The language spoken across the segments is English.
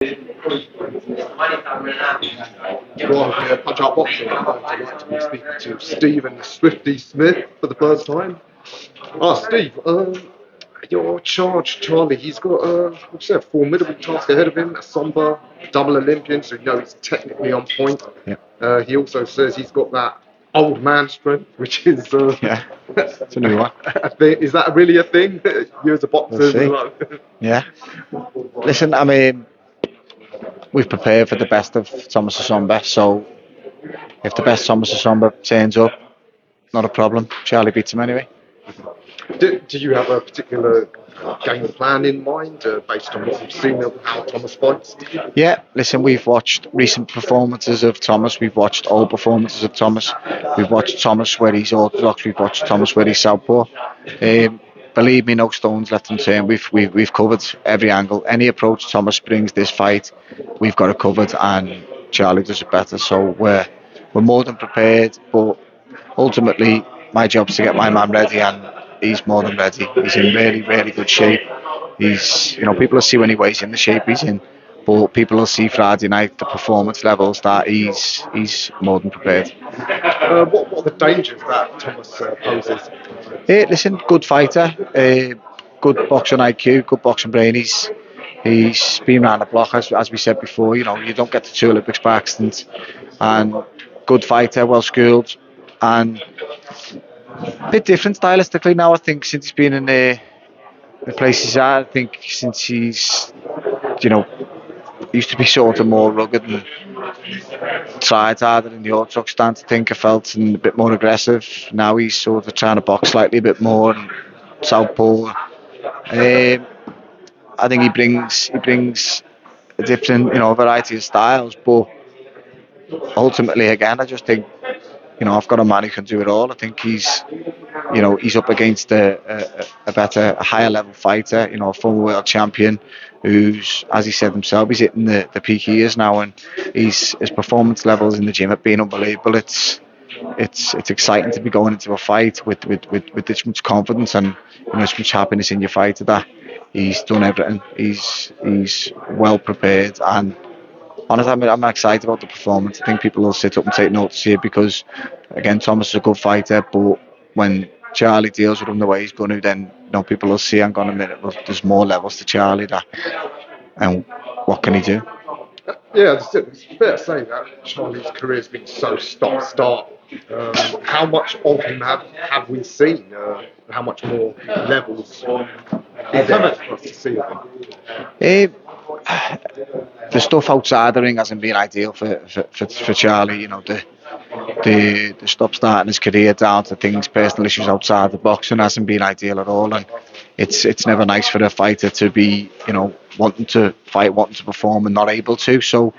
Right here, Punch Out Boxing. I'd like to be speaking to Steve and Swifty Smith for the first time. Steve, your charge, Charlie, he's got a formidable task ahead of him. SWIFTY, double Olympian, so you know he's technically on point. Yeah. He also says he's got that old man strength, which is Yeah, it's a new one. a thing. Is that really a thing? You as a boxer, We'll see. Yeah. Listen, I mean, we've prepared for the best of Thomas Essomba, so if the best Thomas Essomba turns up, not a problem. Charlie beats him anyway. Do you have a particular game plan in mind based on what you've seen of how Thomas fights? Yeah, listen, we've watched recent performances of Thomas, we've watched old performances of Thomas, we've watched Thomas where he's orthodox, we've watched Thomas where he's southpaw. Believe me, no stones left unturned. We've covered every angle. Any approach Thomas brings this fight, we've got it covered, and Charlie does it better. So we're more than prepared. But ultimately, my job is to get my man ready, and he's more than ready. He's in really, really good shape. People will see when he weighs in the shape he's in, but people will see Friday night the performance levels that he's more than prepared. What are the dangers that Thomas poses? Listen, good fighter, good boxing IQ, good boxing brain. He's been around the block, as we said before. You know, you don't get the two Olympics by accident, and good fighter, well schooled, and a bit different stylistically now. I think since he's been in the places he's at, I think since he's, used to be sort of more rugged and tried harder in the orthodox stance, I think I felt, and a bit more aggressive. Now he's sort of trying to box slightly a bit more and southpaw. I think he brings a different, variety of styles, but ultimately, again, I just think, I've got a man who can do it all. I think he's up against a better, a higher level fighter, a former world champion who's, as he said himself, he's hitting the peak he is now, and his performance levels in the gym have been unbelievable. It's exciting to be going into a fight with this much confidence and this much happiness in your fighter that he's done everything. He's well prepared, and honestly, I'm excited about the performance. I think people will sit up and take notice here because, again, Thomas is a good fighter, but when Charlie deals with him the way he's going to, then people will see, hang on a minute, well, there's more levels to Charlie, and what can he do? Yeah, it's fair to say that Charlie's career's been so stop-start. How much of him have we seen? How much more levels is there for us to see of him? The stuff outside the ring hasn't been ideal for Charlie. The stop starting his career down to things, personal issues outside the boxing hasn't been ideal at all, and it's never nice for a fighter to be wanting to fight, wanting to perform and not able to. So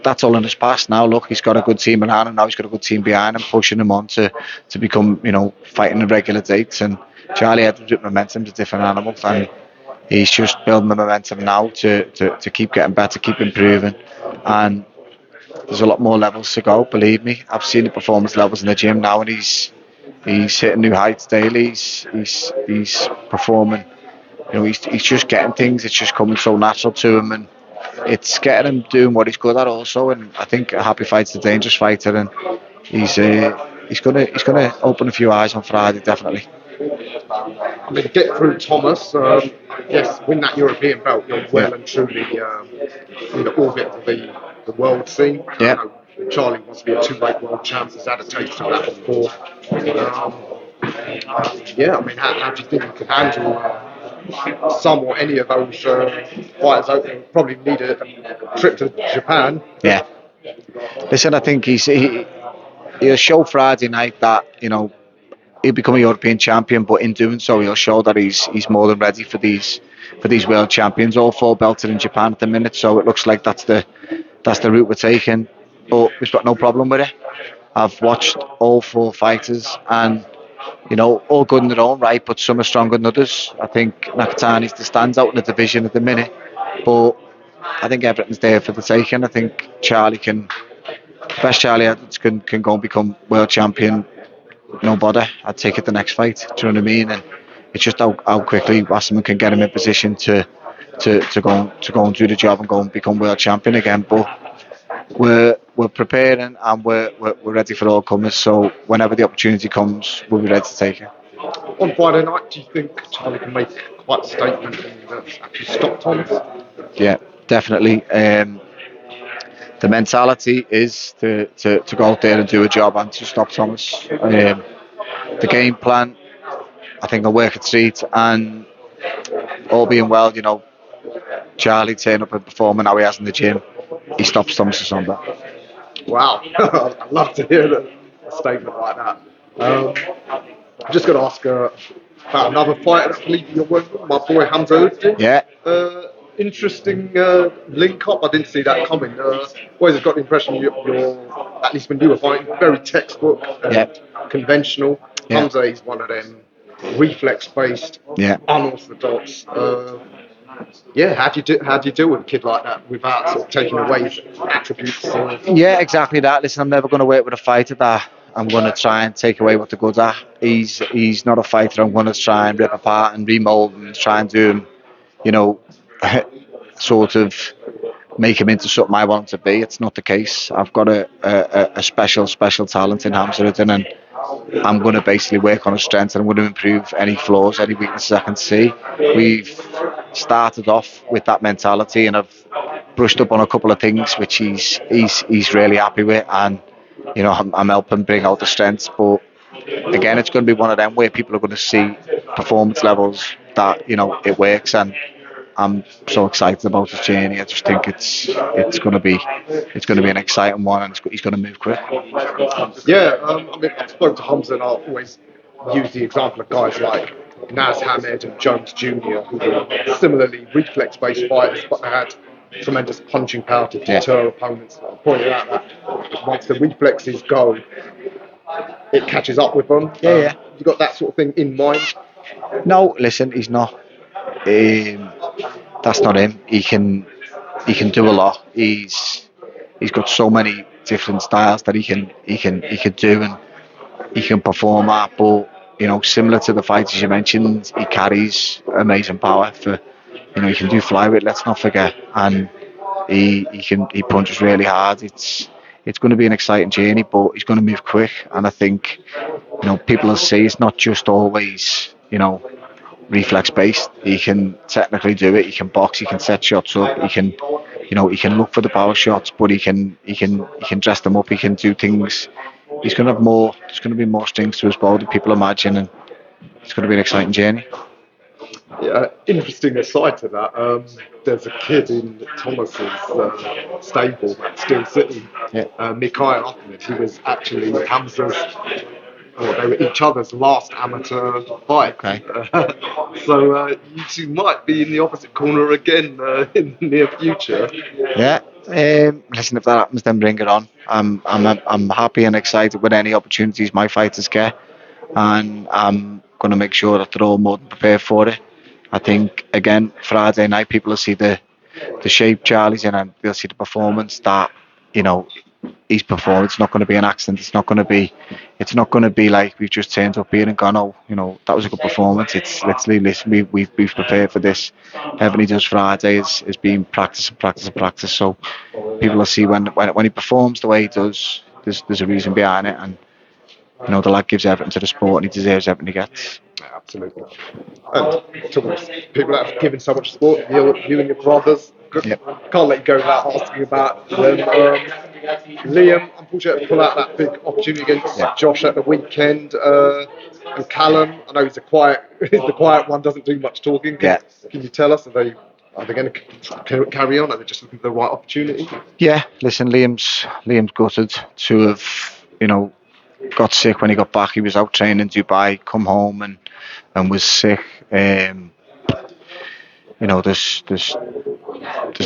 that's all in his past now. Look, he's got a good team around him now. He's got a good team behind him, pushing him on to become fighting the regular dates. And Charlie had momentum's a different animal, and he's just building the momentum now to keep getting better, keep improving, and there's a lot more levels to go. Believe me, I've seen the performance levels in the gym now, and he's hitting new heights daily. He's performing. He's just getting things. It's just coming so natural to him, and it's getting him doing what he's good at also. And I think a happy fight's a dangerous fighter, and he's gonna open a few eyes on Friday, definitely. I mean, get through Thomas, yes, win that European belt, you're well and truly in the orbit of the world scene. Yeah. Charlie wants to be a two-weight world champ, he's had a taste of that before. I mean, how do you think you could handle some or any of those fighters? Probably need a trip to Japan. Yeah. Listen, I think he'll show Friday night that, he'll become a European champion, but in doing so, he'll show that he's more than ready for these world champions. All four belted in Japan at the minute, so it looks like that's the route we're taking. But we've got no problem with it. I've watched all four fighters, and all good in their own right, but some are stronger than others. I think Nakatani's the standout in the division at the minute, but I think everything's there for the taking. I think best Charlie Edwards can go and become world champion. No bother. I'd take it the next fight. Do you know what I mean? And it's just how quickly Wasserman can get him in position to to go and do the job and go and become world champion again. But we're preparing and we're ready for all comers. So whenever the opportunity comes, we'll be ready to take it. On Friday night, do you think Charlie can make quite a statement and actually stop Thomas? Yeah, definitely. The mentality is to go out there and do a job and to stop Thomas. The game plan, I think, will work a treat, and all being well, Charlie turn up and performing how he has in the gym, he stops Thomas SWIFTY. Wow, I'd love to hear a statement like that. I'm just going to ask about another fighter I believe you're working with, my boy HAMZA UDDIN. Yeah. Interesting link up. I didn't see that coming. Always got the impression you're, at least when you were fighting, very textbook, conventional. Yeah. HAMZA is one of them reflex based, unorthodox. How do you deal with a kid like that without sort of taking away his attributes? Yeah, exactly that. Listen, I'm never going to work with a fighter that I'm going to try and take away what they're good at. He's not a fighter I'm going to try and rip apart and remold and try and do him, sort of make him into something I want him to be. It's not the case. I've got a special talent in HAMZA UDDIN, and I'm going to basically work on his strengths, and I'm going to improve any flaws, any weaknesses I can see. We've started off with that mentality, and I've brushed up on a couple of things which he's really happy with, and I'm helping bring out the strengths. But again, it's going to be one of them where people are going to see performance levels that it works, and I'm so excited about this journey. I just think it's going to be an exciting one, and he's going to move quick. I spoke to HAMZA, and I always use the example of guys like Naz Hamed and Jones Jr., who were similarly reflex-based fighters, but they had tremendous punching power to deter opponents. I pointed out that once the reflexes go, it catches up with them. You got that sort of thing in mind? No, listen, he's not. That's not him. He can do a lot. He's got so many different styles that he can do, and he can perform at. But similar to the fighters you mentioned, he carries amazing power. He can do flyweight. Let's not forget, and he punches really hard. It's going to be an exciting journey, but he's going to move quick, and I think people will see it's not just always reflex based. He can technically do it. He can box. He can set shots up. He can look for the power shots, but he can dress them up. He can do things. He's going to have more. There's going to be more strings to his bow than people imagine, and it's going to be an exciting journey. Yeah, interesting aside to that, there's a kid in Thomas's stable that's still sitting, Mikhail Ahmed, who was actually HAMZA's, they were each other's last amateur fight. Okay. So you two might be in the opposite corner again in the near future. Yeah. Listen, if that happens, then bring it on. I'm happy and excited with any opportunities my fighters get, and I'm going to make sure that they're all more than prepared for it. I think again Friday night people will see the shape Charlie's in, and they'll see the performance that he's performed. It's not going to be an accident. It's not going to be like we've just turned up here and gone, that was a good performance. It's literally, listen, we've prepared for this. Everything he does Friday is being practice. So people will see when he performs the way he does, there's a reason behind it, and the lad gives everything to the sport, and he deserves everything he gets. Absolutely. And Thomas, people that have given so much sport, you and your brothers, can't let you go without asking about them. Liam, unfortunately, pull out that big opportunity against Josh at the weekend. And Callum, I know he's the quiet one, doesn't do much talking. Can you tell us, are they going to carry on? Are they just looking for the right opportunity? Yeah, listen, Liam's gutted to have, got sick when he got back. He was out training in Dubai, come home and was sick. There's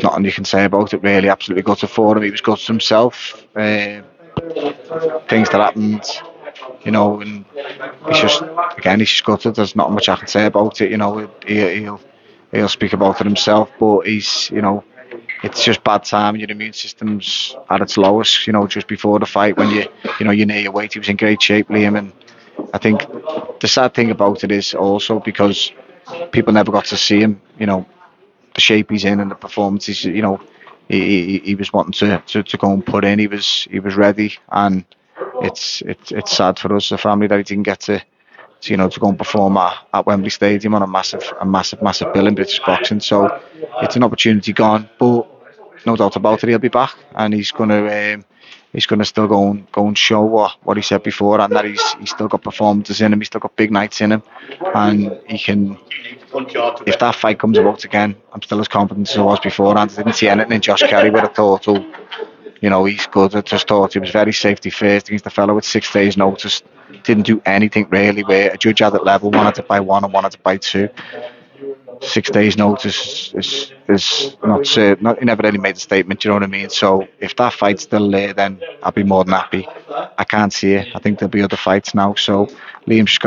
nothing you can say about it really. Absolutely gutted for him. He was gutted himself. Things that happened, and he's just gutted. There's not much I can say about it. He'll speak about it himself, but he's, it's just bad time. Your immune system's at its lowest, just before the fight when you're near your weight. He was in great shape, Liam, and I think the sad thing about it is also because people never got to see him, shape he's in and the performances, he was wanting to go and put in. He was ready, and it's sad for us, the family, that he didn't get to go and perform at Wembley Stadium on a massive bill in British boxing. So it's an opportunity gone, but no doubt about it, he'll be back, and he's gonna still go and show what he said before, and that he's still got performances in him, he's still got big nights in him, and he can. If that fight comes about again, I'm still as confident as I was before, and I didn't see anything in Josh Kerry with a thought, he's good. I just thought he was very safety first against the fellow with 6 days notice. Didn't do anything really where a judge had it level, wanted to buy one and wanted to buy two. 6 days notice is not certain. He never really made a statement, you know what I mean? So if that fight's still there, then I'll be more than happy. I can't see it. I think there'll be other fights now. So Liam's just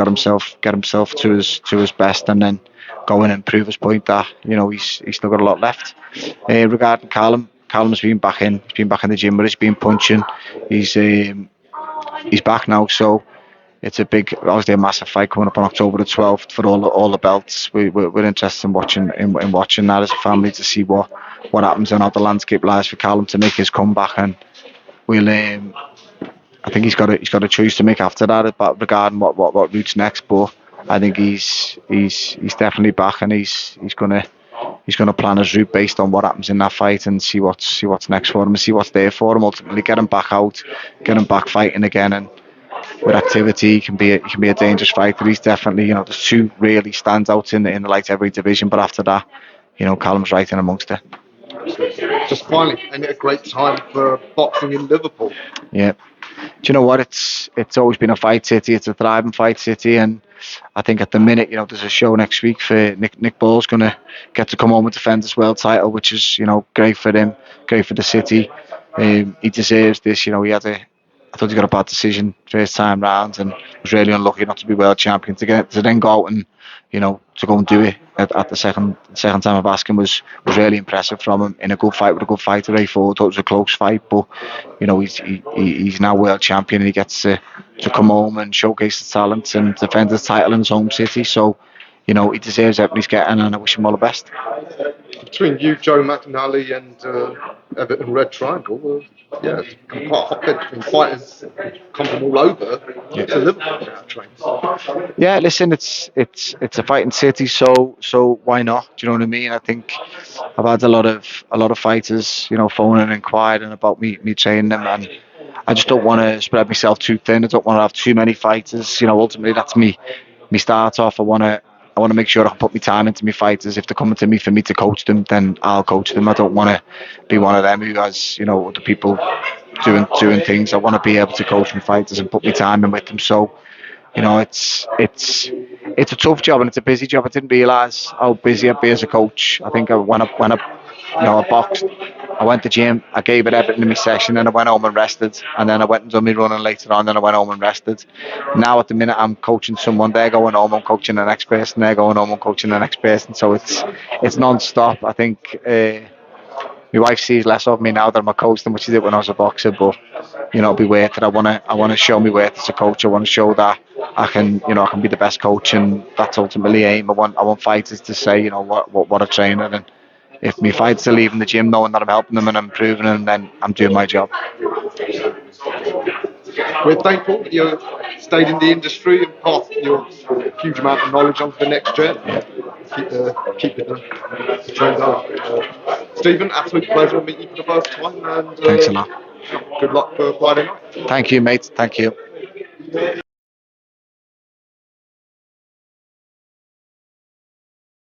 get himself to his best, and then go in and prove his point that he's still got a lot left. Regarding Callum's been back in. He's been back in the gym, but he's been punching. He's back now, so it's obviously a massive fight coming up on October the 12th for all the belts. We're interested in watching that as a family, to see what happens and how the landscape lies for Callum to make his comeback. And we'll I think he's got a choice to make after that about regarding what routes next. But I think he's definitely back, and he's gonna plan his route based on what happens in that fight, and see what's next for him, and see what's there for him. Ultimately, get him back out, get him back fighting again, and with activity, he can be a dangerous fighter. He's definitely, there's two really standouts in the light heavyweight division, but after that, Callum's right in amongst it. Just finally, and a great time for boxing in Liverpool. Yeah. Do you know what? It's always been a fight city. It's a thriving fight city, and I think at the minute, there's a show next week for Nick Ball's going to get to come home and defend his world title, which is, great for him, great for the city. He deserves this. I thought he got a bad decision first time round, and was really unlucky not to be world champion. To then go out and to go and do it at the second time of asking was really impressive from him, in a good fight with a good fighter. I thought it was a close fight, but he's now world champion, and he gets to come home and showcase his talents and defend his title in his home city. So he deserves everything he's getting, and I wish him all the best. Between you, Joe McNally, and Everton Red Triangle, it's quite a hotbed between fighters come from all over to Liverpool now, trains. Yeah, listen, it's a fighting city, so why not? Do you know what I mean? I think I've had a lot of fighters, phoning and inquiring about me training them, and I just don't want to spread myself too thin. I don't want to have too many fighters. Ultimately that's me start off. I want to make sure I can put my time into my fighters. If they're coming to me for me to coach them, then I'll coach them. I don't want to be one of them who has, other people doing things. I want to be able to coach my fighters and put my time in with them. So, it's a tough job, and it's a busy job. I didn't realise how busy I'd be as a coach. I think when I boxed, I went to the gym, I gave it everything in my session, and I went home and rested, and then I went and done my running later on, then I went home and rested. Now at the minute I'm coaching someone, they're going home, I'm coaching the next person, they're going home, I'm coaching the next person. So it's non-stop. I think my wife sees less of me now that I'm a coach than what she did when I was a boxer, but it'll be worth it. I want to show me worth as a coach. I want to show that I can be the best coach, and that's ultimately aim. I want fighters to say, what a trainer. And if my fighters are leaving the gym knowing that I'm helping them and I'm improving them, then I'm doing my job. We're thankful that you stayed in the industry and passed your huge amount of knowledge on to the next gen. Keep the trend up. Stephen, absolute pleasure meeting you for the first time, and Thanks a lot. good luck for Friday night. Thank you, mate. Thank you.